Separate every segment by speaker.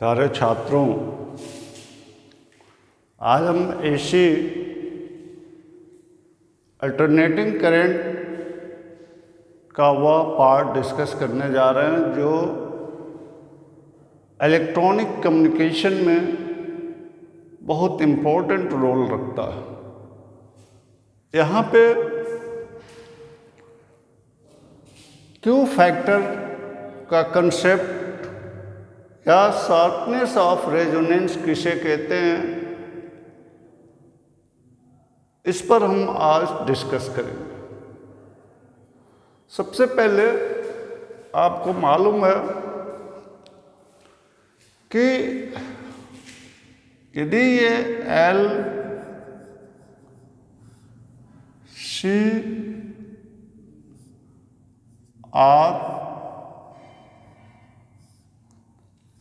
Speaker 1: प्यारे छात्रों, आज हम एसी अल्टरनेटिंग करंट का वह पार्ट डिस्कस करने जा रहे हैं जो इलेक्ट्रॉनिक कम्युनिकेशन में बहुत इम्पोर्टेंट रोल रखता है। यहाँ पे क्यू फैक्टर का कंसेप्ट या शार्पनेस ऑफ रेजोनेंस किसे कहते हैं, इस पर हम आज डिस्कस करेंगे। सबसे पहले आपको मालूम है कि यदि ये L C R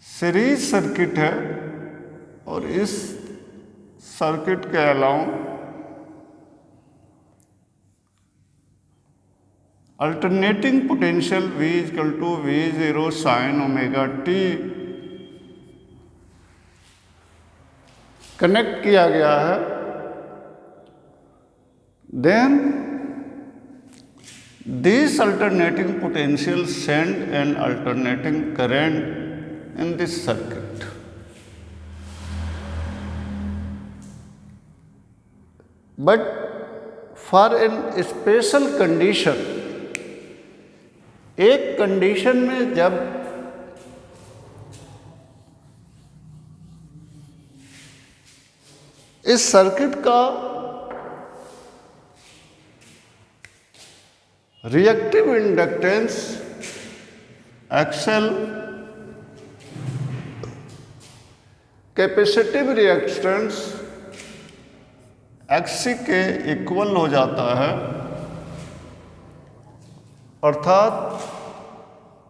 Speaker 1: series circuit है और इस सर्किट के अलावा alternating potential V = V0 sin omega t connect किया गया है, then this alternating potential send an alternating current in this circuit. But for a special condition, एक कंडीशन में जब इस सर्किट का reactive inductance XL capacitive reactance XC के equal हो जाता है, अर्थात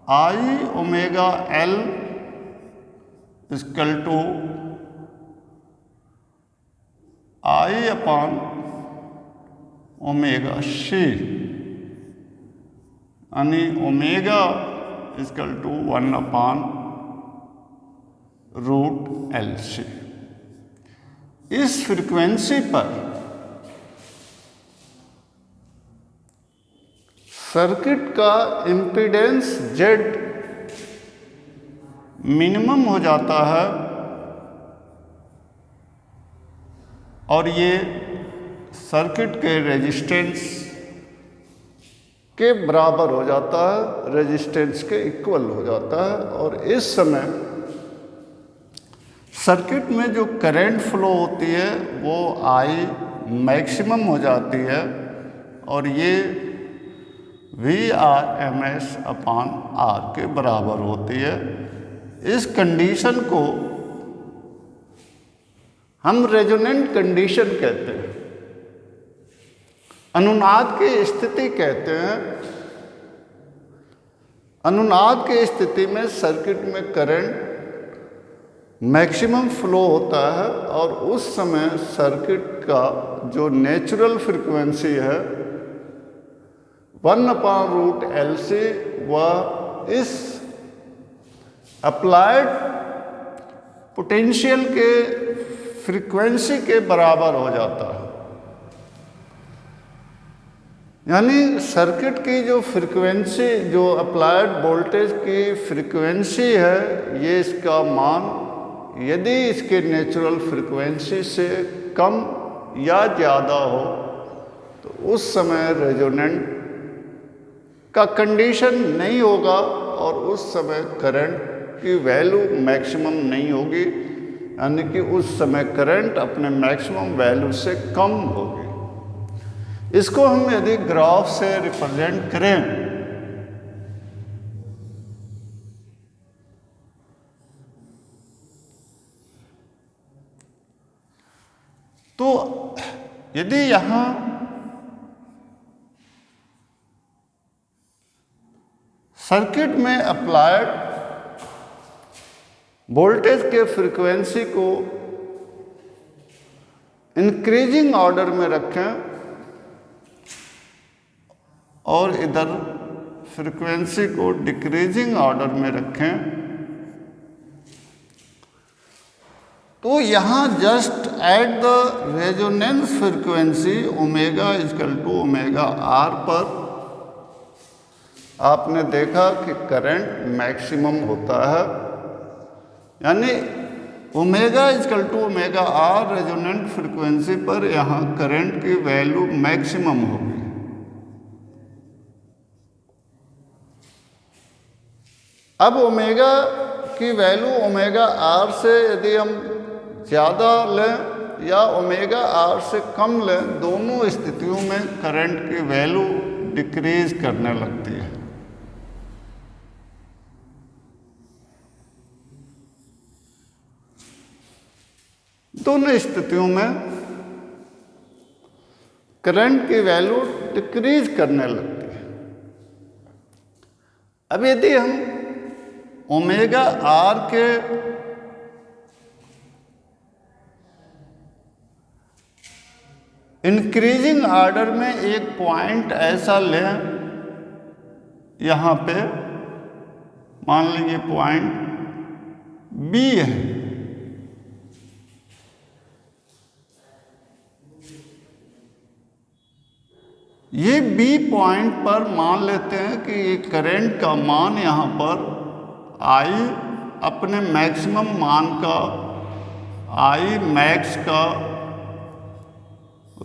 Speaker 1: I omega L = I upon omega C, यानी ओमेगा = 1/√LC। इस फ्रीक्वेंसी पर सर्किट का इम्पीडेंस Z मिनिमम हो जाता है और ये सर्किट के रेजिस्टेंस के बराबर हो जाता है, रेजिस्टेंस के इक्वल हो जाता है। और इस समय सर्किट में जो करंट फ्लो होती है वो I मैक्सिमम हो जाती है और ये VRMS/R के बराबर होती है। इस कंडीशन को हम रेजोनेंट कंडीशन कहते हैं, अनुनाद की स्थिति कहते हैं। अनुनाद की स्थिति में सर्किट में करंट मैक्सिमम फ्लो होता है और उस समय सर्किट का जो नेचुरल फ्रीक्वेंसी है 1/√LC वह इस अप्लाइड पोटेंशियल के फ्रीक्वेंसी के बराबर हो जाता है। यानी सर्किट की जो फ्रीक्वेंसी, जो अप्लाइड वोल्टेज की फ्रीक्वेंसी है, ये इसका मान यदि इसके नेचुरल फ्रीक्वेंसी से कम या ज़्यादा हो तो उस समय रेजोनेंट का कंडीशन नहीं होगा और उस समय करंट की वैल्यू मैक्सिमम नहीं होगी, यानी कि उस समय करंट अपने मैक्सिमम वैल्यू से कम होगी। इसको हम यदि ग्राफ से रिप्रेजेंट करें तो यदि यहाँ सर्किट में अप्लाइड वोल्टेज के फ्रीक्वेंसी को इंक्रीजिंग ऑर्डर में रखें और इधर फ्रीक्वेंसी को डिक्रीजिंग ऑर्डर में रखें तो यहाँ just at the resonance frequency omega equal to omega R पर आपने देखा कि करंट मैक्सिमम होता है, यानी omega equal to omega R resonant frequency पर यहाँ करंट की वैल्यू मैक्सिमम होगी। अब ओमेगा की वैल्यू ओमेगा आर से यदि हम ज़्यादा लें या ओमेगा आर से कम लें, दोनों स्थितियों में करंट की वैल्यू डिक्रीज करने लगती है। दोनों स्थितियों में करंट की वैल्यू डिक्रीज करने लगती है। अब यदि हम ओमेगा आर के इंक्रीजिंग ऑर्डर में एक पॉइंट ऐसा लें, यहाँ पे मान लीजिए पॉइंट बी है, ये बी पॉइंट पर मान लेते हैं कि ये करंट का मान यहाँ पर आई अपने मैक्सिमम मान का आई मैक्स का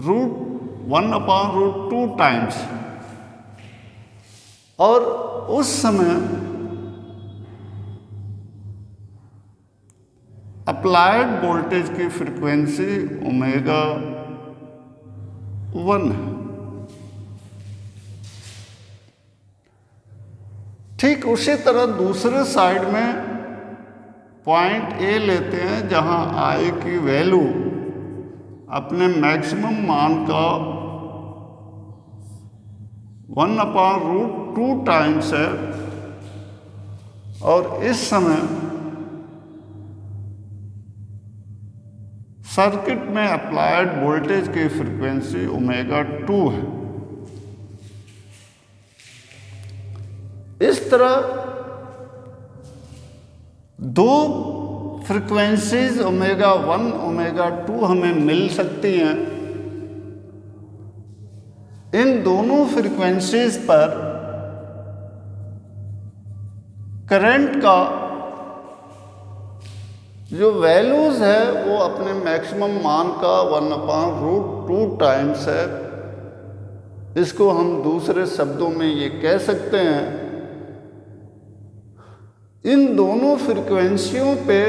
Speaker 1: √1/√2 टाइम्स, और उस समय अप्लाइड वोल्टेज की फ्रीक्वेंसी ओमेगा 1 है। ठीक उसी तरह दूसरे साइड में पॉइंट ए लेते हैं, जहां आई की वैल्यू अपने मैक्सिमम मान का 1/√2 टाइम्स है, और इस समय सर्किट में अप्लाइड वोल्टेज की फ्रीक्वेंसी ओमेगा 2 है। इस तरह दो फ्रीक्वेंसीज ओमेगा 1 ओमेगा 2 हमें मिल सकती हैं। इन दोनों फ्रीक्वेंसीज पर करंट का जो वैल्यूज है वो अपने मैक्सिमम मान का 1/√2 टाइम्स है। इसको हम दूसरे शब्दों में ये कह सकते हैं, इन दोनों फ्रीक्वेंसियों पे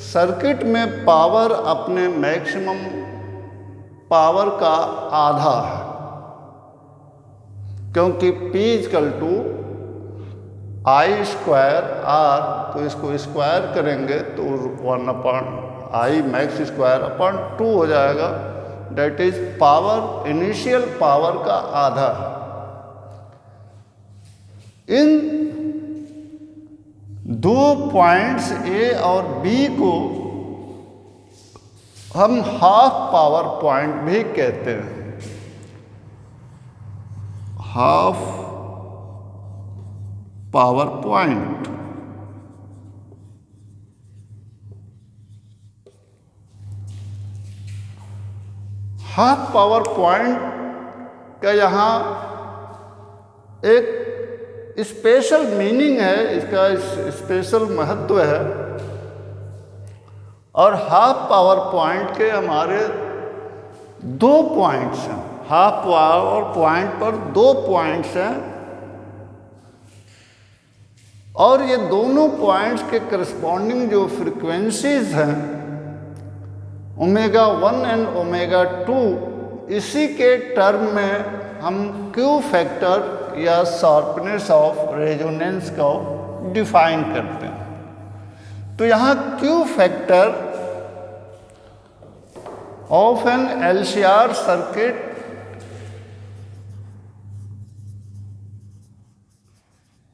Speaker 1: सर्किट में पावर अपने मैक्सिमम पावर का आधा है, क्योंकि P = I²R, तो इसको स्क्वायर करेंगे तो 1/I max²/2 हो जाएगा। That is power, initial power का आधा है। इन दो पॉइंट्स ए और बी को हम हाफ पावर पॉइंट भी कहते हैं। Half power point half power point का यहाँ एक स्पेशल मीनिंग है, इसका स्पेशल महत्व है। और हाफ पावर पॉइंट के हमारे 2 पॉइंट्स हैं। हाफ पावर पॉइंट पर 2 पॉइंट्स हैं, और ये दोनों पॉइंट्स के करस्पॉन्डिंग जो फ्रीक्वेंसीज हैं ओमेगा 1 एंड ओमेगा 2, इसी के टर्म में हम क्यू फैक्टर या शार्पनेस ऑफ रेजोनेंस को डिफाइन करते हैं। तो यहाँ Q factor of an LCR circuit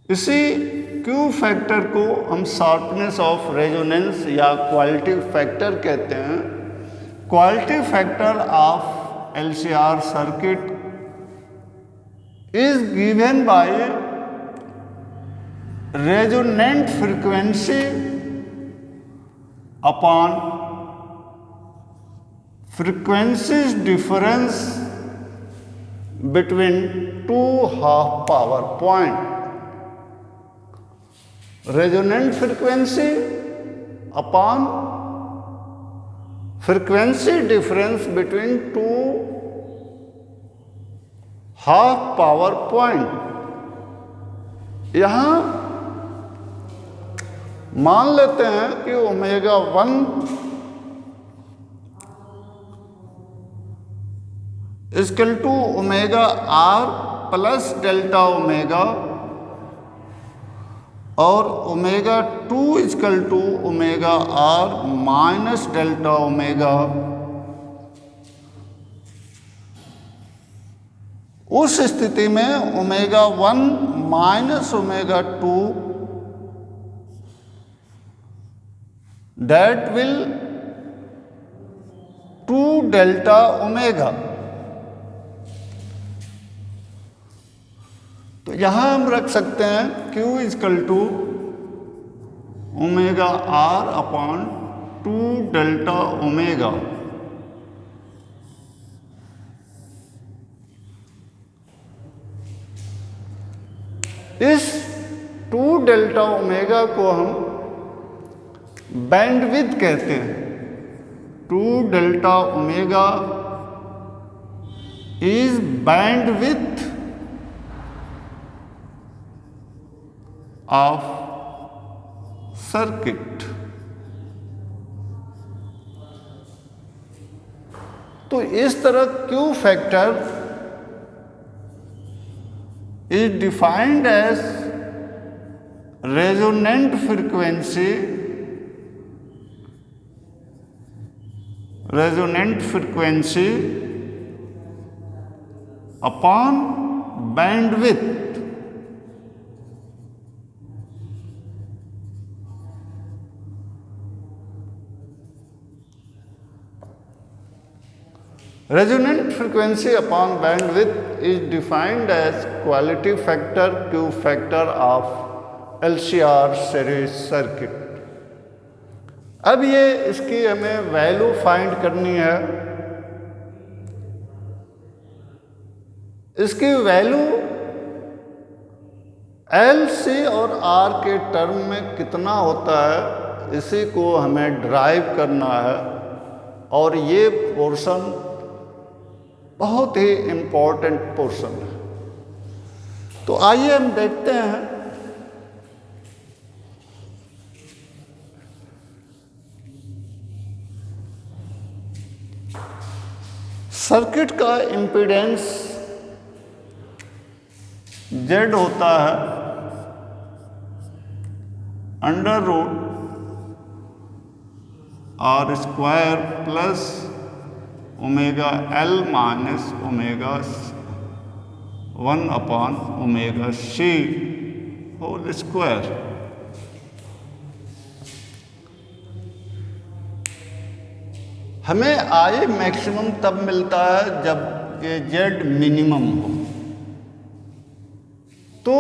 Speaker 1: इसी क्यू फैक्टर को हम शार्पनेस ऑफ रेजोनेंस या क्वालिटी फैक्टर कहते हैं। Quality factor of LCR circuit is given by resonant frequency upon frequencies difference between two half power point. Resonant frequency upon frequency difference between two half power point. यहाँ मान लेते हैं कि omega 1 equal to omega R plus delta omega और omega 2 equal to omega R minus delta omega. उस स्थिति में omega 1 minus omega 2 that will 2 delta omega. तो यहां हम रख सकते हैं Q equal to omega R upon 2 delta omega. इस 2 डेल्टा ओमेगा को हम बैंडविड्थ कहते हैं। 2 delta omega is bandwidth of circuit. तो इस तरह Q factor is defined as resonant frequency upon bandwidth. Resonant frequency upon bandwidth is defined as quality factor Q factor of LCR series circuit. अब ये इसकी हमें value find करनी है। इसकी वैल्यू L, C और R के टर्म में कितना होता है इसी को हमें ड्राइव करना है और ये पोर्शन बहुत ही इम्पोर्टेंट पोर्शन है। तो आइए हम देखते हैं सर्किट का इम्पीडेंस Z होता है under root R square plus omega L minus omega 1 upon omega C whole square. हमें I मैक्सिमम तब मिलता है जब ये Z मिनिमम हो। तो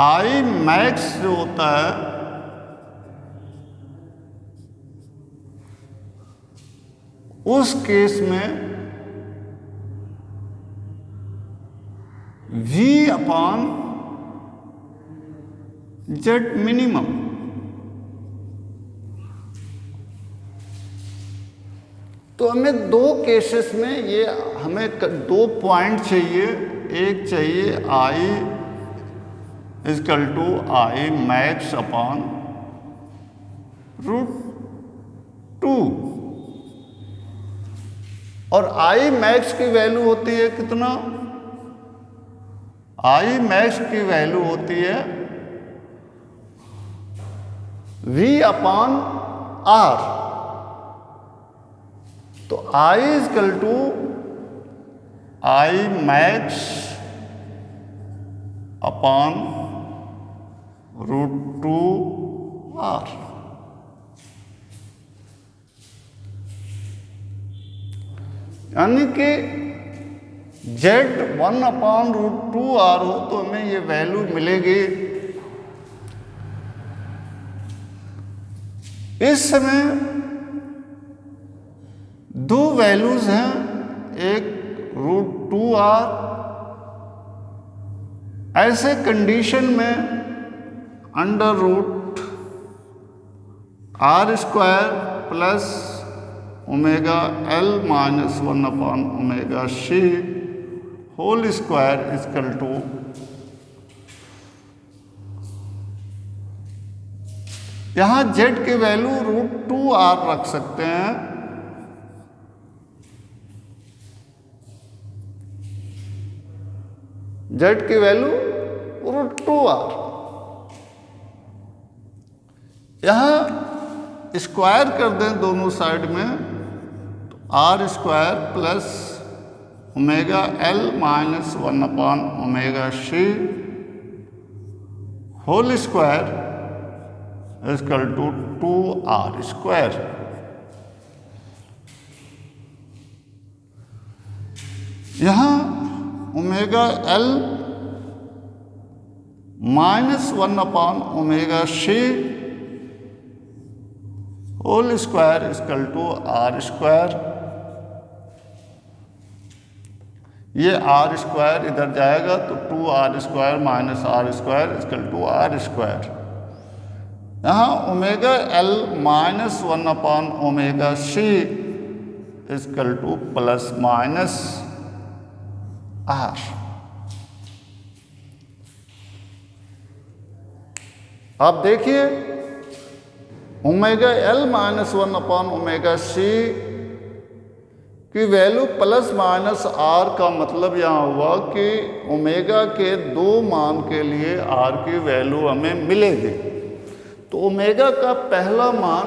Speaker 1: I मैक्स जो होता है उस केस में V अपॉन Z मिनिमम। तो हमें दो केसेस में ये हमें दो पॉइंट चाहिए। एक चाहिए I equal to I max upon root 2 और I मैक्स की वैल्यू होती है कितना? I मैक्स की वैल्यू होती है V अपॉन R। तो I equal to I max upon root 2 R। यानी कि Z 1 अपॉन रूट 2 R हो तो हमें ये वैल्यू मिलेगी। इस समय दो वैल्यूज हैं, एक √2r, ऐसे कंडीशन में √r² plus ω_L-1/ωc whole square equal to, यहां z की वैल्यू √2r रख सकते हैं। z की वैल्यू √2r, यहां स्क्वायर कर दें दोनों साइड में, तो r² plus ω_L-1/ωc whole square equal to 2r²। यहां ω_L-1/ωc whole square equal to r²। ये r² इधर जाएगा तो 2r² - r² equal to r²। यहाँ ω_L-1/ωc इक्वल टू ± r। आप देखिए ω_L-1/ωc की वैल्यू ±r का मतलब यहाँ हुआ कि ओमेगा के दो मान के लिए r की वैल्यू हमें मिलेगी। तो ओमेगा का पहला मान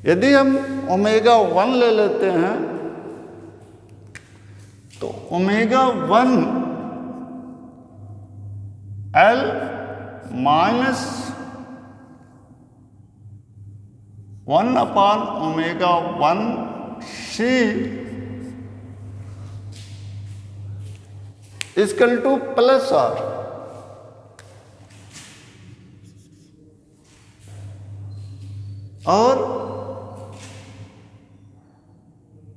Speaker 1: यदि हम ω1 ले लेते हैं तो ω1 L minus 1/ω1c equal to +r। और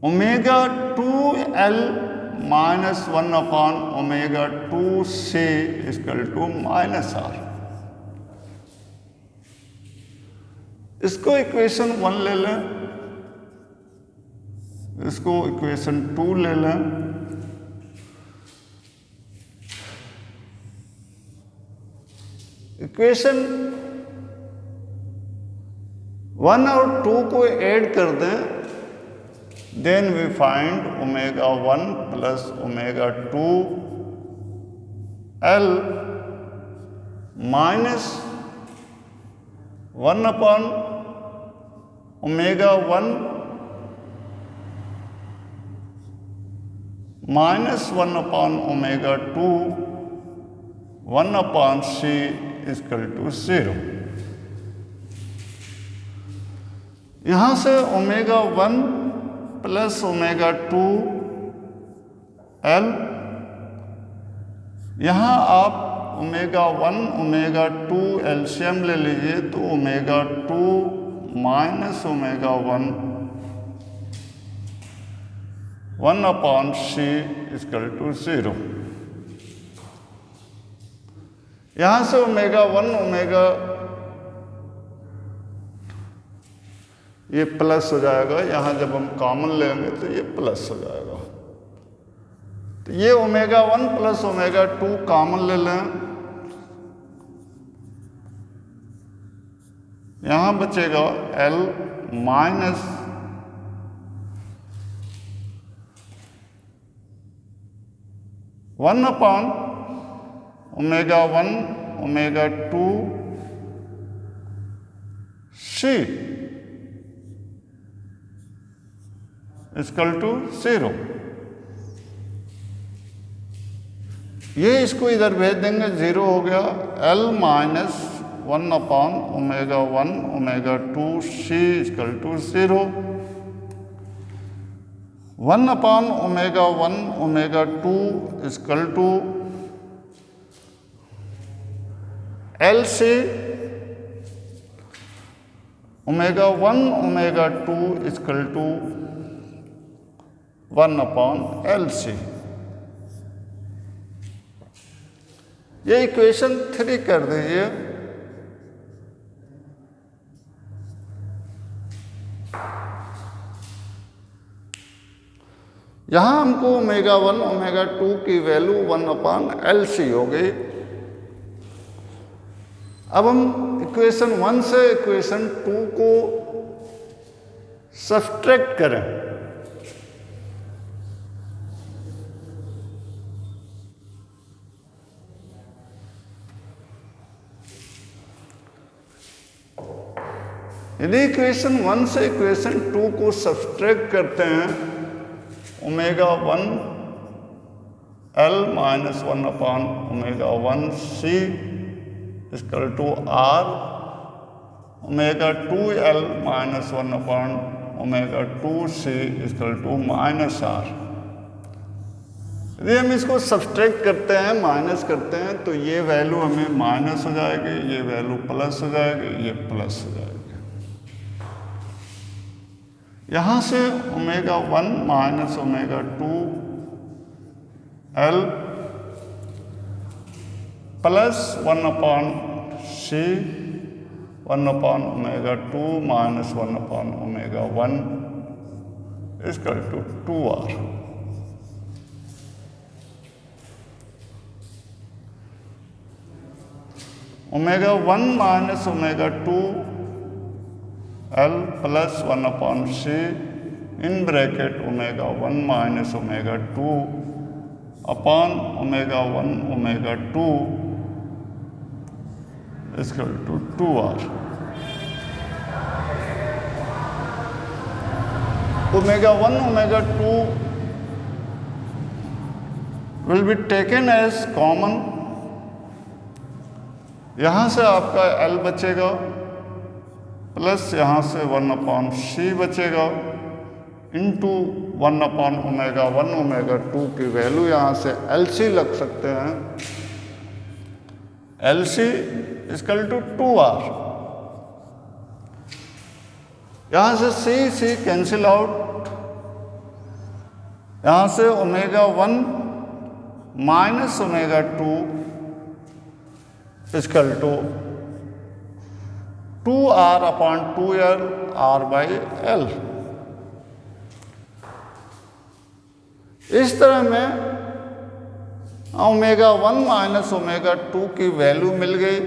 Speaker 1: ω2L minus 1/ω2c equal to -r। इसको इक्वेशन 1 ले लें, इसको इक्वेशन 2 ले लें। इक्वेशन 1 और 2 को ऐड कर दें, then we find ω1 plus ω2L minus 1/ω1 minus 1/ω2 1/c equal to 0। यहां से ω1 प्लस ω2L, यहां आप ω1 ω2 एलसीएम ले लीजिए तो ω2 माइनस ω1 1/c इक्वल टू 0। यहां से ω1 ये प्लस हो जाएगा, यहां जब हम कॉमन लेंगे तो ये प्लस हो जाएगा। तो ये ω1 प्लस ω2 कॉमन ले लें, यहां बचेगा L minus 1/ω1 ω2c equal to 0। ये इसको इधर भेज देंगे, 0 हो गया। L minus 1/ω1 ω2c equal to 0। 1/ω1 ω2 equal to LC omega 1 omega 2 equal to 1/LC। ये इक्वेशन 3 कर दीजिए। यहां हमको ओमेगा 1 ओमेगा 2 की वैल्यू 1/LC हो गई। अब हम इक्वेशन 1 से इक्वेशन 2 को सब्ट्रैक्ट करें। यदि इक्वेशन 1 से इक्वेशन 2 को सब्ट्रैक्ट करते हैं, omega 1 L minus 1/ओमेगा 1 C equal to R, omega 2 L minus 1/ओमेगा 2 C equal to minus R। यदि हम इसको सब्ट्रैक्ट करते हैं, माइनस करते हैं, तो ये वैल्यू हमें माइनस हो जाएगी, ये वैल्यू प्लस हो जाएगी, ये प्लस हो जाएगी। यहां से omega 1 minus omega 2 L plus 1/C omega 2 minus 1/ओमेगा 1 equal to 2R। Omega 1 minus omega 2 L plus 1/C in bracket omega 1 minus omega 2 upon omega 1 omega 2 equal to 2R। Omega 1 omega 2 will be taken as common. यहां से आपका L बचेगा plus यहाँ से 1/C बचेगा into 1/ओमेगा 1 omega 2 की value यहाँ से LC लग सकते हैं। LC equal to 2R। यहाँ से C कैंसिल आउट। यहाँ से omega 1 minus omega 2 equal to 2R/2L R/L। इस तरह में ओमेगा 1 माइनस ओमेगा 2 की वैल्यू मिल गई,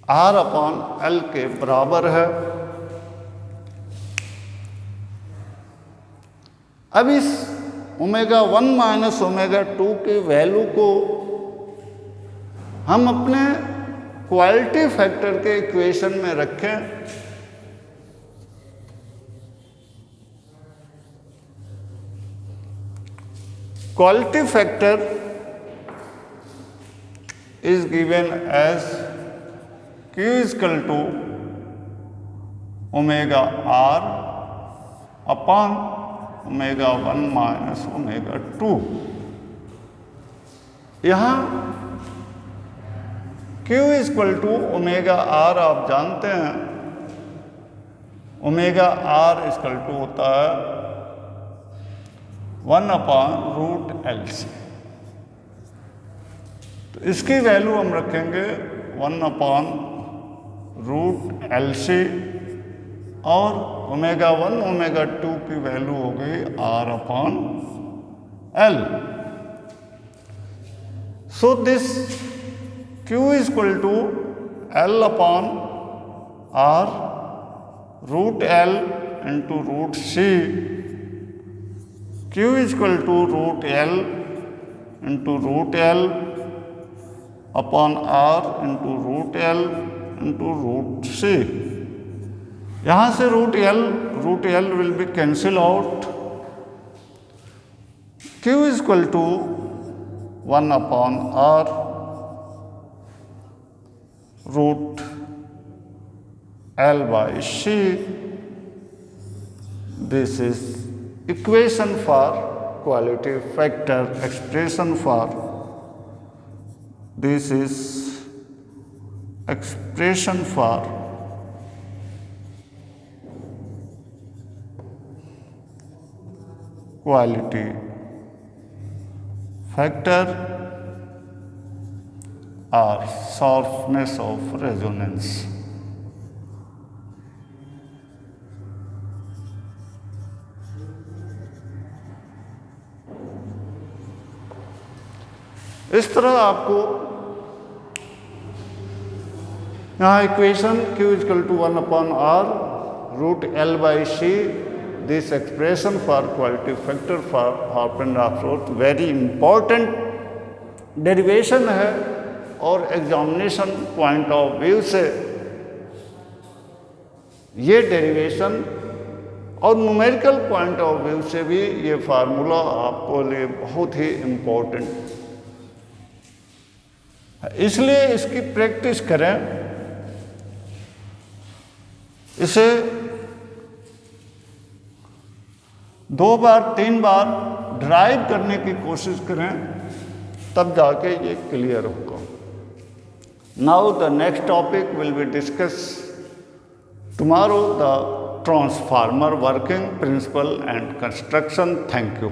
Speaker 1: R/L के बराबर है। अब इस ओमेगा 1 माइनस ओमेगा 2 की वैल्यू को हम अपने क्वालिटी फैक्टर के इक्वेशन में रखें। Quality factor is given as Q equal to omega R upon omega 1 minus omega 2। यहां Q equal to omega R आप जानते हैं, ओमेगा R इक्वल टू होता है 1/√LC। तो इसकी वैल्यू हम रखेंगे 1/√LC और ओमेगा 1 ओमेगा 2 की वैल्यू हो गई R/L। So this Q equal to L/R√L into √C। Q equal to √L into √L upon R into √L into √C। यहाँ से √L will be cancel out. Q equal to 1/R √L/C। This is equation for quality factor expression for this is expression for quality factor or sharpness of resonance. इस तरह आपको यहाँ equation Q = 1/R √L/C, this expression for quality factor for half and half rate very important derivation है, और examination point of view से ये derivation और numerical point of view से भी ये फार्मूला आपको लिए बहुत ही इम्पोर्टेंट, इसलिए इसकी प्रैक्टिस करें, इसे 2 बार 3 बार ड्राइव करने की कोशिश करें, तब जाके ये क्लियर होगा। Now the next topic will be discuss tomorrow, the transformer working principle and construction. Thank you.